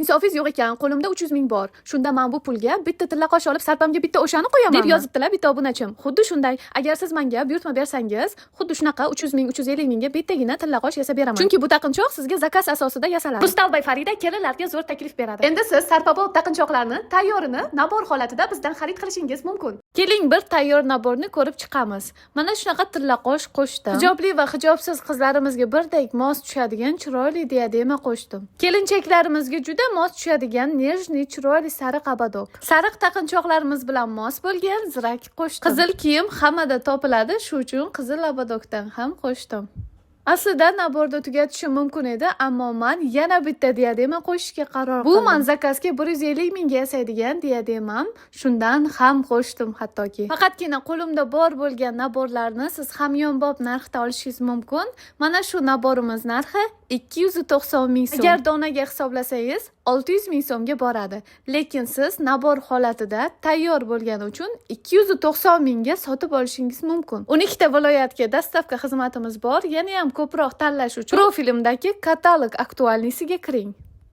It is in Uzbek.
Insofingiz yo'q ekan, qo'limda 300 ming bor. Shunda men bu pulga bitta tilla qosh olib, sarpamga bitta o'shani qo'yaman deb yozibdilar bitta obunachim. Xuddi shunday. Agar siz menga buyurtma bersangiz, xuddi shunaqa 300 ming, 350 mingga bittagina tilla qosh yasab beraman. Chunki bu taqinchoq sizga zakaz asosida yasaladi. Rustalbay Farida kelinlarga zo'r taklif beradi. Endi siz sarpabop taqinchoqlarni tayyorini nabor holatida bizdan xarid qilishingiz mumkin. Keling, bir tayyor naborni ko'rib chiqamiz. Mana shunaqa tilla qosh qo'shdim. Hijobli va hijobsiz qizlarimizga birdek mos tushadigan chiroyli diadema qo'shdim. Kelinchaklarimizga juda mos tushadigan nejniy chiroyli sariq abadok. Sariq taqinchoqlarimiz bilan mos bo'lgan zirak qo'shdim. Qizil kiyim hammada topiladi, shu uchun qizil abadokdan ham qo'shdim. Aslida naborda tugatishim mumkin edi, ammo men yana bitta diadema qo'shishga qaror qildim. Bu men zakazga 150 mingga yasaydigan diademam, shundan ham qo'shdim hattoki. Faqatgina qo'limda bor bo'lgan naborlarni siz hamyonbop narxda olishingiz mumkin. Mana shu naborimiz narxi 290 ming so'm. Agar donaga hisoblasangiz 600 ming so'mga boradi. Lekin siz nabor holatida tayyor bo'lgani uchun 290 mingga sotib olishingiz mumkin. 12 ta viloyatga dostavka xizmatimiz bor. Yana ham ko'proq tanlash uchun profilimdagi katalog aktualnisiga kiring.